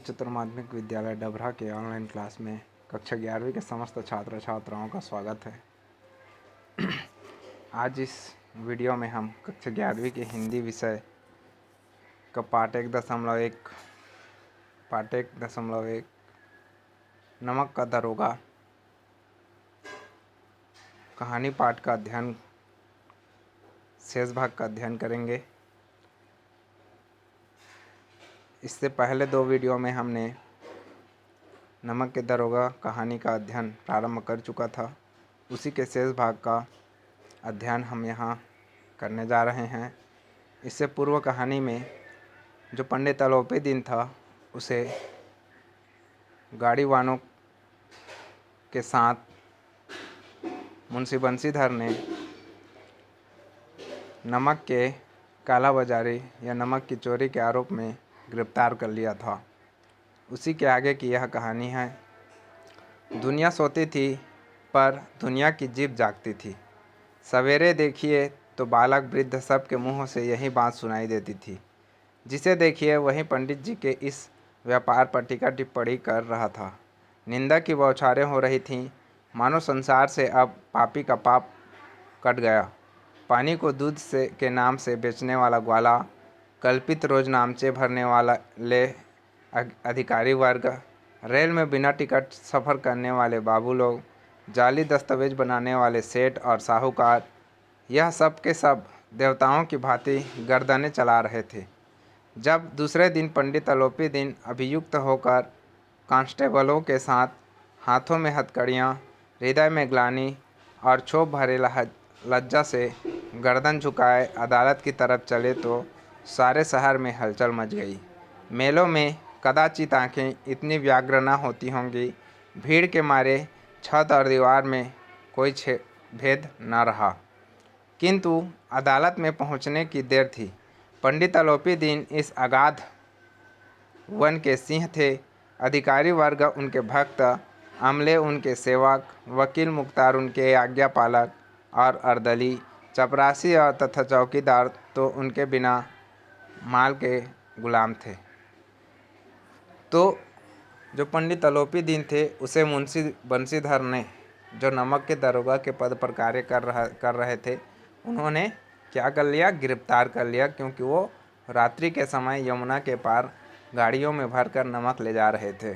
उच्चतर माध्यमिक विद्यालय डभरा के ऑनलाइन क्लास में कक्षा 11वीं के समस्त छात्र छात्राओं का स्वागत है। आज इस वीडियो में हम कक्षा 11वीं के हिंदी विषय का पाठ 1.1 नमक का दरोगा कहानी पाठ का अध्ययन शेष भाग का अध्ययन करेंगे। इससे पहले 2 वीडियो में हमने नमक के दरोगा कहानी का अध्ययन प्रारंभ कर चुका था। उसी के शेष भाग का अध्ययन हम यहाँ करने जा रहे हैं। इससे पूर्व कहानी में जो पंडित अलोपी दिन था उसे गाड़ी वालों के साथ मुंशी बंसीधर ने नमक के कालाबाजारी या नमक की चोरी के आरोप में गिरफ्तार कर लिया था। उसी के आगे की यह कहानी है। दुनिया सोती थी पर दुनिया की जीभ जागती थी। सवेरे देखिए तो बालक वृद्ध सब के मुँह से यही बात सुनाई देती थी। जिसे देखिए वही पंडित जी के इस व्यापार पर टीका टिप्पणी कर रहा था। निंदा की बौछारें हो रही थीं, मानो संसार से अब पापी का पाप कट गया। पानी को दूध से के नाम से बेचने वाला ग्वाला, कल्पित रोज नामचे भरने वाले अधिकारी वर्ग, रेल में बिना टिकट सफ़र करने वाले बाबू लोग, जाली दस्तावेज बनाने वाले सेठ और साहूकार, यह सब के सब देवताओं की भांति गर्दनें चला रहे थे। जब दूसरे दिन पंडित अलोपी दिन अभियुक्त होकर कांस्टेबलों के साथ हाथों में हथकड़ियाँ, हृदय में ग्लानि और क्षोभ भरे लज्जा से गर्दन झुकाए अदालत की तरफ चले तो सारे शहर में हलचल मच गई। मेलों में कदाचित आंखें इतनी व्याग्र न होती होंगी। भीड़ के मारे छत और दीवार में कोई भेद न रहा। किंतु अदालत में पहुंचने की देर थी। पंडित अलोपी दिन इस अगाध वन के सिंह थे। अधिकारी वर्ग उनके भक्त, अमले उनके सेवक, वकील मुख्तार उनके आज्ञा पालक और अर्दली, चपरासी और तथा चौकीदार तो उनके बिना माल के गुलाम थे। तो जो पंडित अलोपी दिन थे उसे मुंशी बंसीधर ने, जो नमक के दरोगा के पद पर कार्य कर रहे थे, उन्होंने क्या कर लिया, गिरफ्तार कर लिया, क्योंकि वो रात्रि के समय यमुना के पार गाड़ियों में भरकर नमक ले जा रहे थे।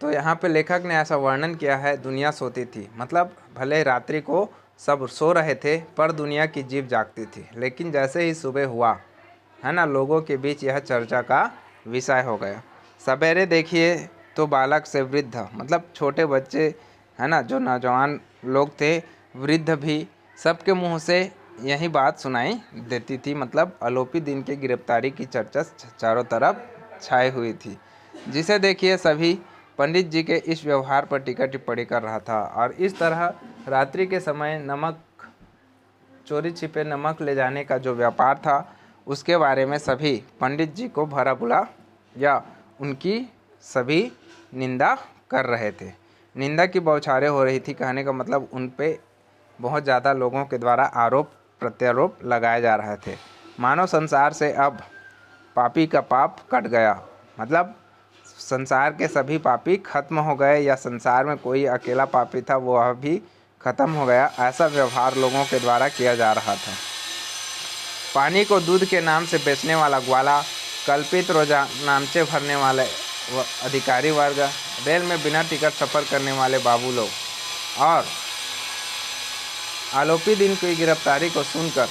तो यहाँ पे लेखक ने ऐसा वर्णन किया है, दुनिया सोती थी, मतलब भले रात्रि को सब सो रहे थे पर दुनिया की जीभ जागती थी। लेकिन जैसे ही सुबह हुआ है ना, लोगों के बीच यह चर्चा का विषय हो गया। सवेरे देखिए तो बालक से वृद्ध, मतलब छोटे बच्चे है ना, जो नौजवान लोग थे, वृद्ध भी, सबके मुंह से यही बात सुनाई देती थी। मतलब अलोपी दिन के गिरफ्तारी की चर्चा चारों तरफ छाई हुई थी। जिसे देखिए सभी पंडित जी के इस व्यवहार पर टीका टिप्पणी कर रहा था। और इस तरह रात्रि के समय नमक, चोरी छिपे नमक ले जाने का जो व्यापार था उसके बारे में सभी पंडित जी को भला बुरा या उनकी सभी निंदा कर रहे थे। निंदा की बौछारें हो रही थी, कहने का मतलब उन पे बहुत ज़्यादा लोगों के द्वारा आरोप प्रत्यारोप लगाए जा रहे थे। मानव संसार से अब पापी का पाप कट गया, मतलब संसार के सभी पापी खत्म हो गए, या संसार में कोई अकेला पापी था वो अभी खत्म हो गया, ऐसा व्यवहार लोगों के द्वारा किया जा रहा था। पानी को दूध के नाम से बेचने वाला ग्वाला, कल्पित रोजा नामचे भरने वाले अधिकारी वर्ग, रेल में बिना टिकट सफ़र करने वाले बाबू लोग, और आलोपी दिन की गिरफ्तारी को सुनकर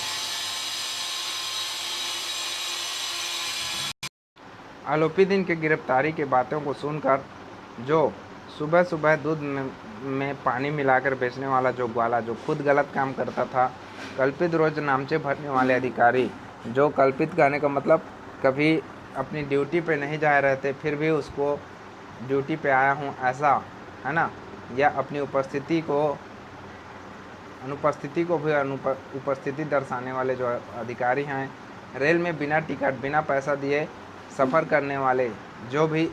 आलोपी दिन की गिरफ्तारी की बातों को सुनकर जो सुबह सुबह दूध में पानी मिलाकर बेचने वाला जो ग्वाला, जो खुद गलत काम करता था, कल्पित रोज नामचे भरने वाले अधिकारी, जो कल्पित कहने का मतलब कभी अपनी ड्यूटी पे नहीं जा रहे थे फिर भी उसको ड्यूटी पे आया हूँ ऐसा, है ना, या अपनी उपस्थिति को भी उपस्थिति दर्शाने वाले जो अधिकारी हैं, रेल में बिना टिकट बिना पैसा दिए सफ़र करने वाले जो भी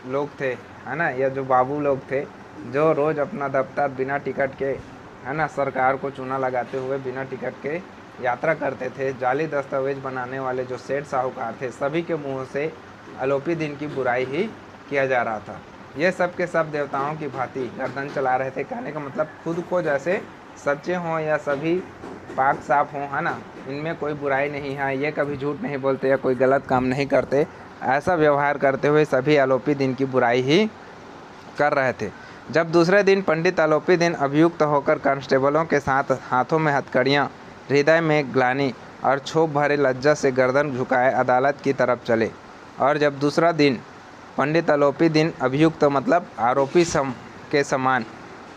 लोग थे, है ना, या जो बाबू लोग थे जो रोज़ अपना दफ्तर बिना टिकट के, है ना, सरकार को चूना लगाते हुए बिना टिकट के यात्रा करते थे, जाली दस्तावेज बनाने वाले जो सेठ साहूकार थे, सभी के मुंह से आलोपी दिन की बुराई ही किया जा रहा था। ये सब के सब देवताओं की भांति गर्दन चला रहे थे। कहने का मतलब खुद को जैसे सच्चे हों या सभी पाक साफ हों, है ना, इनमें कोई बुराई नहीं है, ये कभी झूठ नहीं बोलते या कोई गलत काम नहीं करते, ऐसा व्यवहार करते हुए सभी आलोपी दिन की बुराई ही कर रहे थे। जब दूसरे दिन पंडित आलोपी दिन अभियुक्त होकर कांस्टेबलों के साथ हाथों में हथकड़ियाँ, हृदय में ग्लानि और क्षोभ भरे लज्जा से गर्दन झुकाए अदालत की तरफ चले। और जब दूसरा दिन पंडित आलोपी दिन अभियुक्त मतलब आरोपी के समान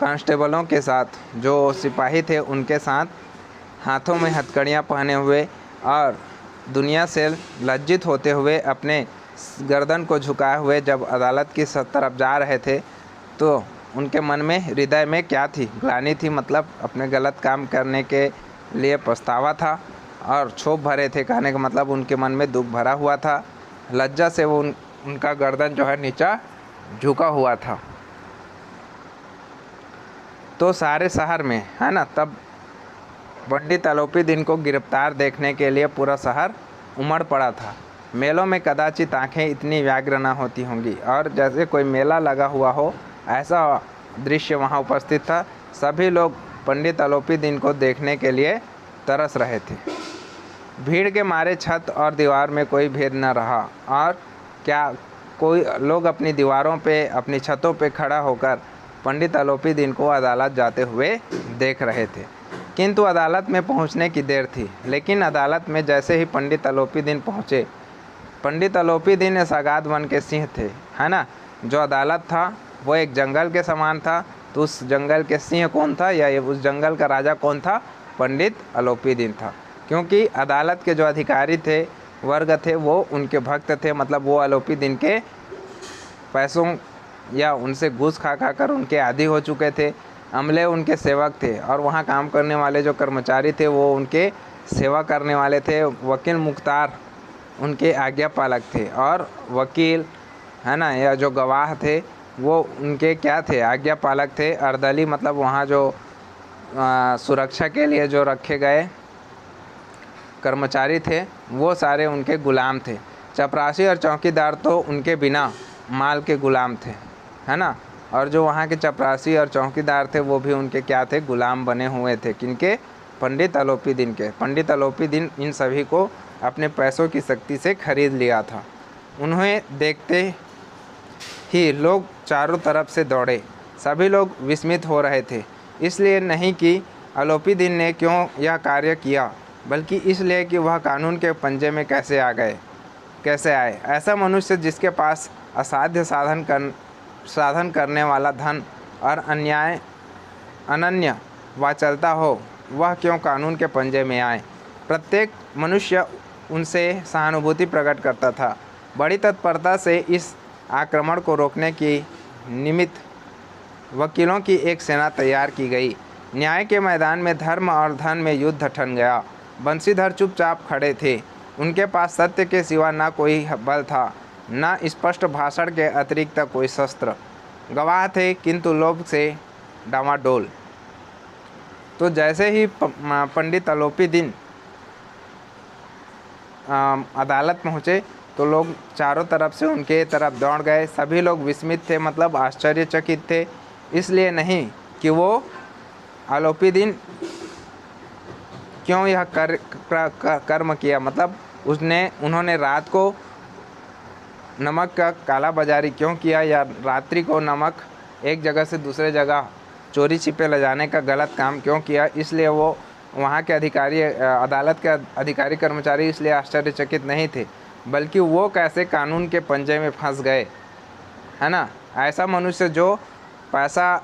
कांस्टेबलों के साथ जो सिपाही थे उनके साथ हाथों में हथकड़ियाँ पहने हुए और दुनिया से लज्जित होते हुए अपने गर्दन को झुकाए हुए जब अदालत की तरफ जा रहे थे, तो उनके मन में, हृदय में क्या थी? ग्लानि थी, मतलब अपने गलत काम करने के लिए पछतावा था। और क्षोभ भरे थे, कहने का मतलब उनके मन में दुख भरा हुआ था। लज्जा से वो उनका गर्दन जो है नीचा झुका हुआ था। तो सारे शहर में, है ना, तब पंडित आलोपी दिन को गिरफ्तार देखने के लिए पूरा शहर उमड़ पड़ा था। मेलों में कदाचित आंखें इतनी व्याग्र न होती होंगी, और जैसे कोई मेला लगा हुआ हो ऐसा दृश्य वहां उपस्थित था। सभी लोग पंडित आलोपी दिन को देखने के लिए तरस रहे थे। भीड़ के मारे छत और दीवार में कोई भेद न रहा, और क्या कोई लोग अपनी दीवारों पे, अपनी छतों पे खड़ा होकर पंडित आलोपी दिन को अदालत जाते हुए देख रहे थे। किंतु अदालत में पहुंचने की देर थी। लेकिन अदालत में जैसे ही पंडित आलोपी दिन पहुंचे, पंडित आलोपी दिन सगाद वन के सिंह थे, है ना। जो अदालत था वो एक जंगल के समान था, तो उस जंगल के सिंह कौन था या उस जंगल का राजा कौन था? पंडित आलोपी दिन था। क्योंकि अदालत के जो अधिकारी थे, वर्ग थे, वो उनके भक्त थे, मतलब वो आलोपी दिन के पैसों या उनसे घूस खा खा कर उनके आदी हो चुके थे। अमले उनके सेवक थे, और वहाँ काम करने वाले जो कर्मचारी थे वो उनके सेवा करने वाले थे। वकील मुख्तार उनके आज्ञा पालक थे, और वकील, है ना, या जो गवाह थे वो उनके क्या थे? आज्ञा पालक थे। अर्दली मतलब वहाँ जो सुरक्षा के लिए जो रखे गए कर्मचारी थे वो सारे उनके गुलाम थे। चपरासी और चौकीदार तो उनके बिना माल के गुलाम थे, है ना। और जो वहाँ के चपरासी और चौकीदार थे वो भी उनके क्या थे? गुलाम बने हुए थे। किनके? पंडित आलोपी दिन के। पंडित आलोपी दिन इन सभी को अपने पैसों की शक्ति से खरीद लिया था। उन्हें देखते ही लोग चारों तरफ से दौड़े। सभी लोग विस्मित हो रहे थे, इसलिए नहीं कि आलोपी दिन ने क्यों यह कार्य किया, बल्कि इसलिए कि वह कानून के पंजे में कैसे आए। ऐसा मनुष्य जिसके पास असाध्य साधन करने वाला धन और अनन्य वाचालता हो, वह क्यों कानून के पंजे में आए। प्रत्येक मनुष्य उनसे सहानुभूति प्रकट करता था। बड़ी तत्परता से इस आक्रमण को रोकने की निमित्त वकीलों की एक सेना तैयार की गई। न्याय के मैदान में धर्म और धन में युद्ध ठन गया। बंशीधर चुपचाप खड़े थे। उनके पास सत्य के सिवा न कोई बल था, न स्पष्ट भाषण के अतिरिक्त कोई शस्त्र। गवाह थे किंतु लोभ से डामाडोल। तो जैसे ही पंडित आलोपी दिन अदालत पहुँचे तो लोग चारों तरफ से उनके तरफ दौड़ गए। सभी लोग विस्मित थे, मतलब आश्चर्यचकित थे। इसलिए नहीं कि वो आलोपी दिन क्यों यह कर्म किया, मतलब उन्होंने रात को नमक का काला बाजारी क्यों किया, या रात्रि को नमक एक जगह से दूसरे जगह चोरी छिपे ले जाने का गलत काम क्यों किया। इसलिए वो वहाँ के अधिकारी, अदालत के अधिकारी कर्मचारी इसलिए आश्चर्यचकित नहीं थे, बल्कि वो कैसे कानून के पंजे में फंस गए, है ना। ऐसा मनुष्य जो पैसा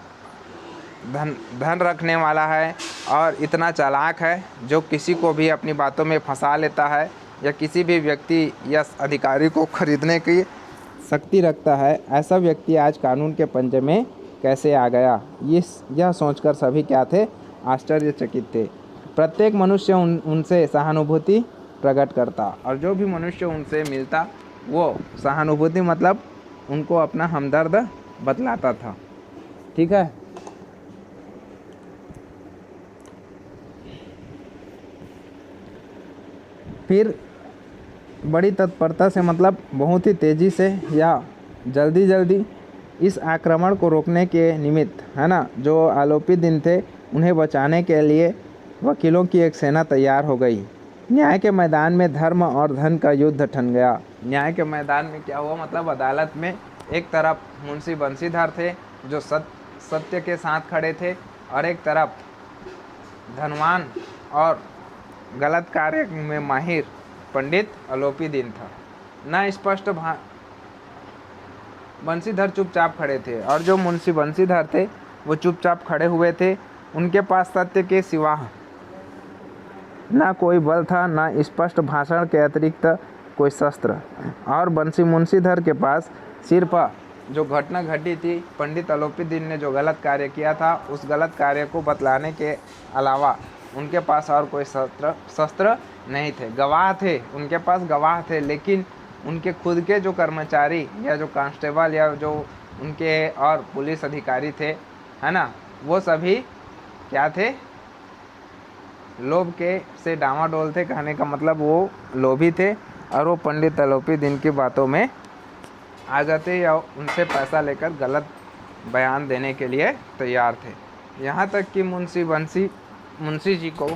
धन रखने वाला है और इतना चालाक है, जो किसी को भी अपनी बातों में फंसा लेता है, या किसी भी व्यक्ति या अधिकारी को खरीदने की शक्ति रखता है, ऐसा व्यक्ति आज कानून के पंजे में कैसे आ गया। यह सोचकर सभी क्या थे? आश्चर्यचकित थे। प्रत्येक मनुष्य उनसे सहानुभूति प्रकट करता, और जो भी मनुष्य उनसे मिलता वो सहानुभूति मतलब उनको अपना हमदर्द बतलाता था। ठीक है। फिर बड़ी तत्परता से मतलब बहुत ही तेज़ी से या जल्दी जल्दी इस आक्रमण को रोकने के निमित्त, है ना, जो आरोपी दिन थे उन्हें बचाने के लिए वकीलों की एक सेना तैयार हो गई। न्याय के मैदान में धर्म और धन का युद्ध ठन गया। न्याय के मैदान में क्या हुआ, मतलब अदालत में एक तरफ मुंशी बंशीधर थे जो सत्य के साथ खड़े थे, और एक तरफ धनवान और गलत कार्य में माहिर पंडित आलोपी दिन था। न स्पष्ट बंशीधर चुपचाप खड़े थे, और जो मुंशी बंशीधर थे वो चुपचाप खड़े हुए थे। उनके पास सत्य के सिवा ना कोई बल था, ना स्पष्ट भाषण के अतिरिक्त कोई शस्त्र। और मुंशीधर के पास सिर्फ जो घटना घटी थी, पंडित आलोपी दिन ने जो गलत कार्य किया था, उस गलत कार्य को बतलाने के अलावा उनके पास और कोई शस्त्र नहीं थे। गवाह थे, उनके पास गवाह थे, लेकिन उनके खुद के जो कर्मचारी या जो कांस्टेबल या जो उनके और पुलिस अधिकारी थे, है ना, वो सभी क्या थे, लोभ के से डामाडोल थे। कहने का मतलब वो लोभी थे, और वो पंडित आलोपी दिन की बातों में आ जाते या उनसे पैसा लेकर गलत बयान देने के लिए तैयार थे। यहाँ तक कि मुंशी जी को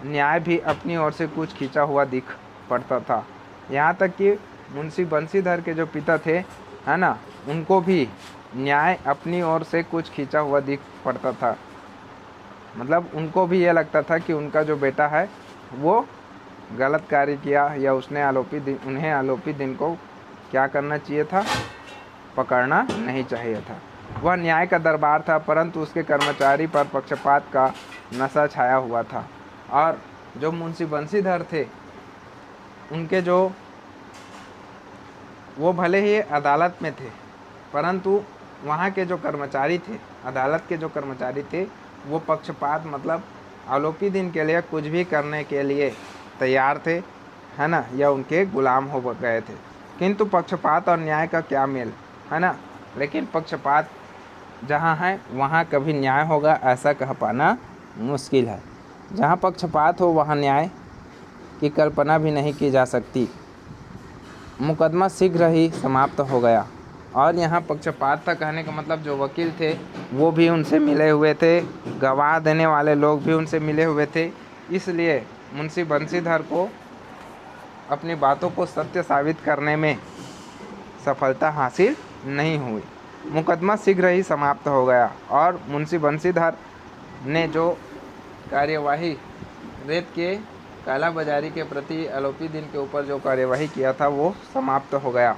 न्याय भी अपनी ओर से कुछ खींचा हुआ दिख पड़ता था। यहाँ तक कि मुंशी बंशीधर के जो पिता थे, है ना, उनको भी न्याय अपनी ओर से कुछ खींचा हुआ दिख पड़ता था। मतलब उनको भी ये लगता था कि उनका जो बेटा है वो गलत कार्य किया, या उन्हें आलोपी दिन को क्या करना चाहिए था, पकड़ना नहीं चाहिए था। वह न्याय का दरबार था, परंतु उसके कर्मचारी पर पक्षपात का नशा छाया हुआ था। और जो मुंशी बंशीधर थे, उनके जो वो भले ही अदालत में थे, परंतु वहाँ के जो कर्मचारी थे, अदालत के जो कर्मचारी थे, वो पक्षपात मतलब आलोपी दिन के लिए कुछ भी करने के लिए तैयार थे, है ना, या उनके गुलाम हो गए थे। किंतु पक्षपात और न्याय का क्या मेल, है ना। लेकिन पक्षपात जहाँ है वहाँ कभी न्याय होगा ऐसा कह पाना मुश्किल है। जहाँ पक्षपात हो वहाँ न्याय की कल्पना भी नहीं की जा सकती। मुकदमा शीघ्र ही समाप्त हो गया। और यहाँ पक्षपात था, कहने का मतलब जो वकील थे वो भी उनसे मिले हुए थे, गवाह देने वाले लोग भी उनसे मिले हुए थे। इसलिए मुंशी बंशीधर को अपनी बातों को सत्य साबित करने में सफलता हासिल नहीं हुई। मुकदमा शीघ्र ही समाप्त हो गया, और मुंशी बंशीधर ने जो कार्यवाही रेत के कालाबाजारी के प्रति आलोपी दिन के ऊपर जो कार्यवाही किया था वो समाप्त हो गया।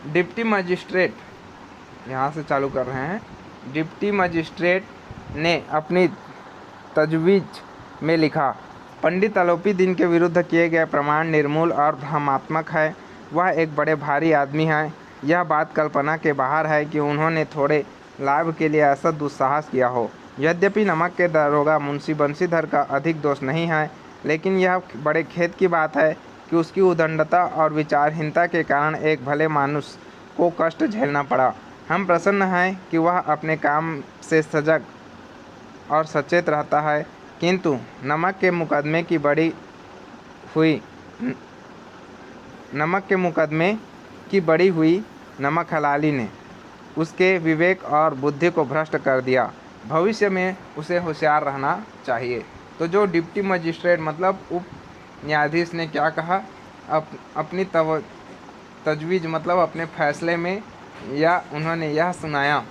डिप्टी मजिस्ट्रेट, यहाँ से चालू कर रहे हैं। डिप्टी मजिस्ट्रेट ने अपनी तजवीज़ में लिखा, पंडित आलोपी दिन के विरुद्ध किए गए प्रमाण निर्मूल और भ्रमात्मक है। वह एक बड़े भारी आदमी है। यह बात कल्पना के बाहर है कि उन्होंने थोड़े लाभ के लिए ऐसा दुस्साहस किया हो। यद्यपि नमक के दरोगा मुंशी बंशीधर का अधिक दोष नहीं है, लेकिन यह बड़े खेद की बात है कि उसकी उद्दंडता और विचारहीनता के कारण एक भले मानुष को कष्ट झेलना पड़ा। हम प्रसन्न हैं कि वह अपने काम से सजग और सचेत रहता है, किंतु नमक के मुकदमे की बड़ी हुई नमक हलाली ने उसके विवेक और बुद्धि को भ्रष्ट कर दिया। भविष्य में उसे होशियार रहना चाहिए। तो जो डिप्टी मजिस्ट्रेट मतलब उप न्यायाधीश ने क्या कहा, अपनी तजवीज़ मतलब अपने फैसले में, या उन्होंने यह सुनाया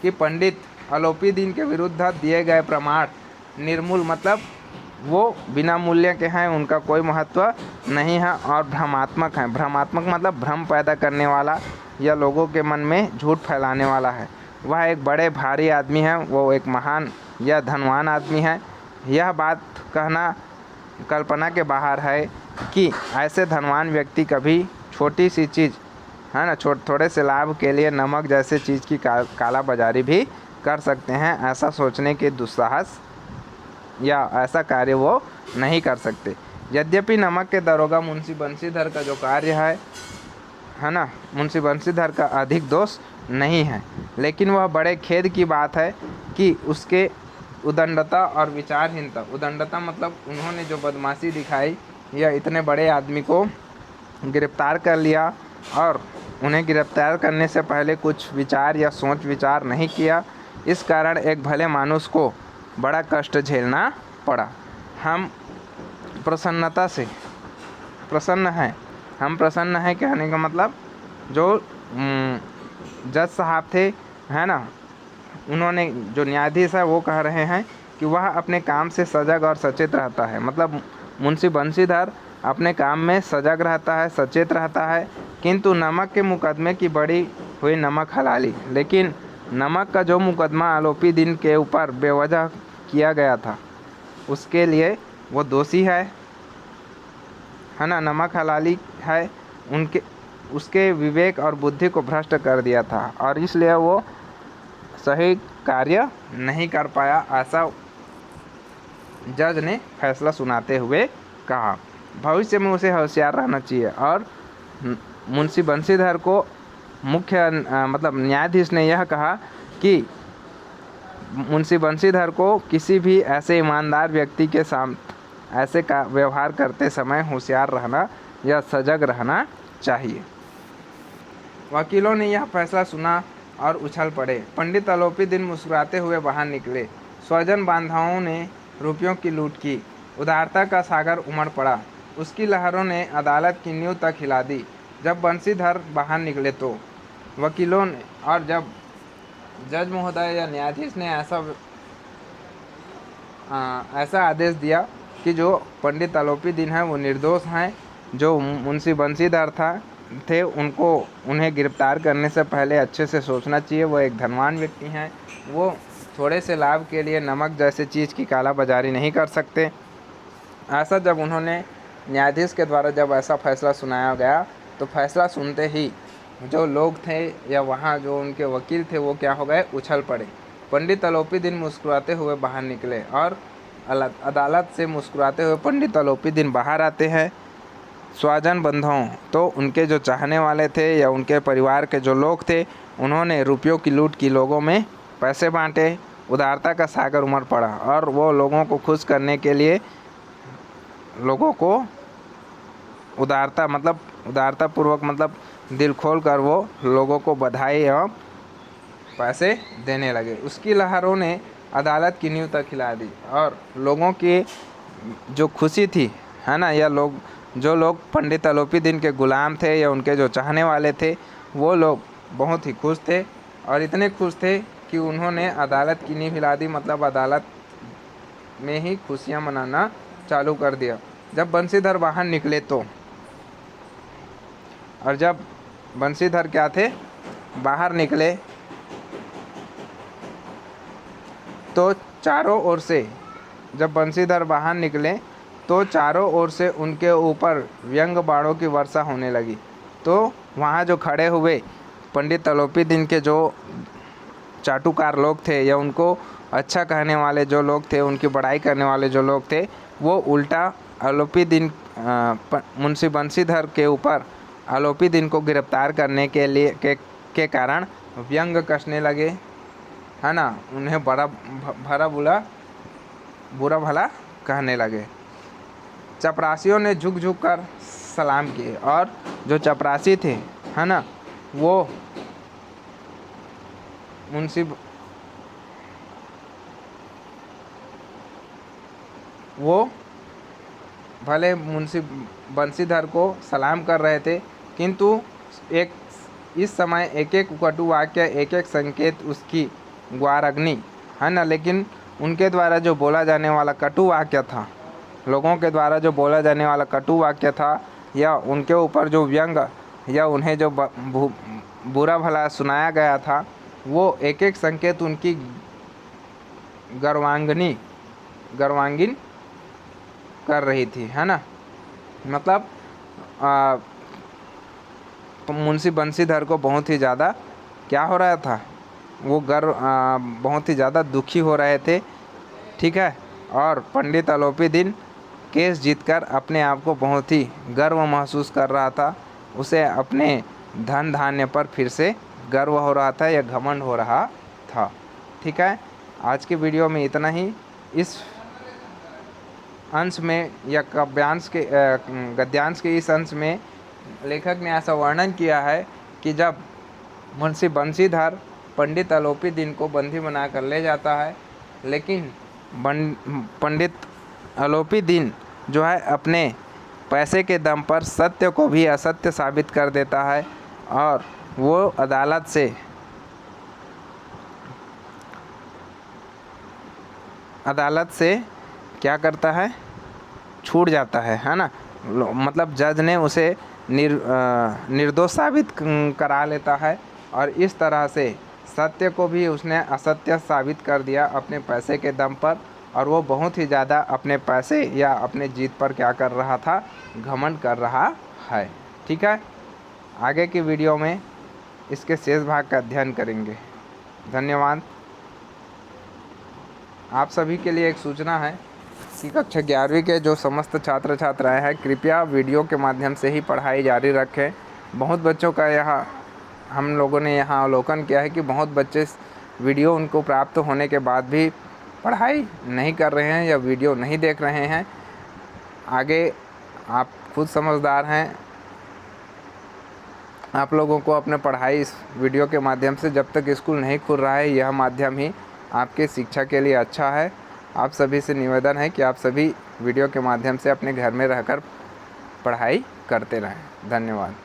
कि पंडित आलोपी दिन के विरुद्ध दिए गए प्रमाण निर्मूल मतलब वो बिना मूल्य के हैं, उनका कोई महत्व नहीं है, और भ्रमात्मक हैं। भ्रमात्मक मतलब भ्रम पैदा करने वाला या लोगों के मन में झूठ फैलाने वाला है। वह एक बड़े भारी आदमी है, वो एक महान या धनवान आदमी है। यह बात कहना कल्पना के बाहर है कि ऐसे धनवान व्यक्ति कभी छोटी सी चीज़, है ना, थोड़े से लाभ के लिए नमक जैसे चीज़ की कालाबाजारी भी कर सकते हैं। ऐसा सोचने के दुस्साहस या ऐसा कार्य वो नहीं कर सकते। यद्यपि नमक के दरोगा मुंशी बंशीधर का जो कार्य है ना, मुंशी बंशीधर का अधिक दोष नहीं है, लेकिन वह बड़े खेद की बात है कि उसके उदंडता और विचारहीनता, उदंडता मतलब उन्होंने जो बदमाशी दिखाई या इतने बड़े आदमी को गिरफ्तार कर लिया और उन्हें गिरफ्तार करने से पहले कुछ विचार या सोच विचार नहीं किया, इस कारण एक भले मानुष को बड़ा कष्ट झेलना पड़ा। हम प्रसन्नता से प्रसन्न हैं, हम प्रसन्न हैं कहने का मतलब जो जज साहब थे, है ना, उन्होंने जो न्यायाधीश है वो कह रहे हैं कि वह अपने काम से सजग और सचेत रहता है। मतलब मुंशी बंशीधर अपने काम में सजग रहता है, सचेत रहता है, किंतु नमक के मुकदमे की बड़ी हुई नमक हलाली, लेकिन नमक का जो मुकदमा आरोपी दिन के ऊपर बेवजह किया गया था उसके लिए वो दोषी है ना, नमक हलाली है, उसके विवेक और बुद्धि को भ्रष्ट कर दिया था और इसलिए वो सही कार्य नहीं कर पाया, ऐसा जज ने फैसला सुनाते हुए कहा। भविष्य में उसे होशियार रहना चाहिए। और मुंशी बंशीधर को मुख्य मतलब न्यायाधीश ने यह कहा कि मुंशी बंशीधर को किसी भी ऐसे ईमानदार व्यक्ति के सामने ऐसे का व्यवहार करते समय होशियार रहना या सजग रहना चाहिए। वकीलों ने यह फैसला सुना और उछल पड़े। पंडित आलोपी दिन मुस्कुराते हुए बाहर निकले। स्वजन बांधवों ने रुपयों की लूट की। उदारता का सागर उमड़ पड़ा। उसकी लहरों ने अदालत की नींव तक हिला दी। जब बंशीधर बाहर निकले तो वकीलों ने और जब जज महोदय या न्यायाधीश ने ऐसा आदेश दिया कि जो पंडित आलोपी दिन है वो निर्दोष हैं, जो मुंशी बंशीधर थे उन्हें गिरफ्तार करने से पहले अच्छे से सोचना चाहिए। वो एक धनवान व्यक्ति हैं, वो थोड़े से लाभ के लिए नमक जैसे चीज़ की काला बाजारी नहीं कर सकते। ऐसा जब उन्होंने न्यायाधीश के द्वारा जब ऐसा फैसला सुनाया गया तो फैसला सुनते ही जो लोग थे या वहाँ जो उनके वकील थे वो क्या हो गए, उछल पड़े। पंडित आलोपी दिन मुस्कुराते हुए बाहर निकले और अदालत से मुस्कुराते हुए पंडित आलोपी दिन बाहर आते हैं। स्वजन बंधुओं तो उनके जो चाहने वाले थे या उनके परिवार के जो लोग थे उन्होंने रुपयों की लूट की, लोगों में पैसे बांटे। उदारता का सागर उमड़ पड़ा और वो लोगों को खुश करने के लिए लोगों को उदारतापूर्वक मतलब दिल खोल कर वो लोगों को बधाई एवं पैसे देने लगे। उसकी लहरों ने अदालत की नींव तक हिला दी और लोगों की जो खुशी थी, है ना, या जो लोग पंडित आलोपी दिन के गुलाम थे या उनके जो चाहने वाले थे वो लोग बहुत ही खुश थे और इतने खुश थे कि उन्होंने अदालत की नींव हिला दी। मतलब अदालत में ही खुशियां मनाना चालू कर दिया। जब बंशीधर बाहर निकले तो और जब बंशीधर क्या थे बाहर निकले तो चारों ओर से जब बंशीधर बाहर निकले तो चारों ओर से उनके ऊपर व्यंग बाणों की वर्षा होने लगी। तो वहाँ जो खड़े हुए पंडित आलोपी दिन के जो चाटुकार लोग थे या उनको अच्छा कहने वाले जो लोग थे, उनकी बड़ाई करने वाले जो लोग थे, वो उल्टा आलोपी दिन मुंशी बंशीधर के ऊपर आलोपी दिन को गिरफ्तार करने के लिए के कारण व्यंग कसने लगे, है ना, उन्हें बुरा भला कहने लगे। चपरासियों ने झुक झुक कर सलाम किए और जो चपरासी थे, है ना, वो भले मुंशी बंशीधर को सलाम कर रहे थे, किंतु इस समय एक एक कटु वाक्य, एक एक संकेत उसकी ग्वारग्नि, है ना, लेकिन उनके द्वारा जो बोला जाने वाला कटु वाक्य था, लोगों के द्वारा जो बोला जाने वाला कटु वाक्य था या उनके ऊपर जो व्यंग या उन्हें जो बुरा भला सुनाया गया था, वो एक एक संकेत उनकी गर्वांगिन कर रही थी, है ना। मतलब मुंशी बंशीधर को बहुत ही ज़्यादा क्या हो रहा था, वो बहुत ही ज़्यादा दुखी हो रहे थे, ठीक है। और पंडित आलोपी दिन केस जीतकर अपने आप को बहुत ही गर्व महसूस कर रहा था। उसे अपने धन धान्य पर फिर से गर्व हो रहा था या घमंड हो रहा था। ठीक है, आज की वीडियो में इतना ही। इस अंश में या गद्यांश के इस अंश में लेखक ने ऐसा वर्णन किया है कि जब मुंशी बंशीधर पंडित अलोपी दिन को बंदी बनाकर ले जाता है, लेकिन पंडित अलोपी दिन जो है अपने पैसे के दम पर सत्य को भी असत्य साबित कर देता है और वो अदालत से क्या करता है, छूट जाता है ना। मतलब जज ने उसे निर्दोष साबित करा लेता है और इस तरह से सत्य को भी उसने असत्य साबित कर दिया अपने पैसे के दम पर। और वो बहुत ही ज़्यादा अपने पैसे या अपने जीत पर क्या कर रहा था, घमंड कर रहा है। ठीक है, आगे की वीडियो में इसके शेष भाग का अध्ययन करेंगे। धन्यवाद। आप सभी के लिए एक सूचना है कि कक्षा 11वीं के जो समस्त छात्र छात्राएं हैं, कृपया वीडियो के माध्यम से ही पढ़ाई जारी रखें। बहुत बच्चों का यहाँ हम लोगों ने यहाँ अवलोकन किया है कि बहुत बच्चे वीडियो उनको प्राप्त होने के बाद भी पढ़ाई नहीं कर रहे हैं या वीडियो नहीं देख रहे हैं। आगे आप खुद समझदार हैं, आप लोगों को अपने पढ़ाई इस वीडियो के माध्यम से, जब तक स्कूल नहीं खुल रहा है, यह माध्यम ही आपके शिक्षा के लिए अच्छा है। आप सभी से निवेदन है कि आप सभी वीडियो के माध्यम से अपने घर में रहकर पढ़ाई करते रहें। धन्यवाद।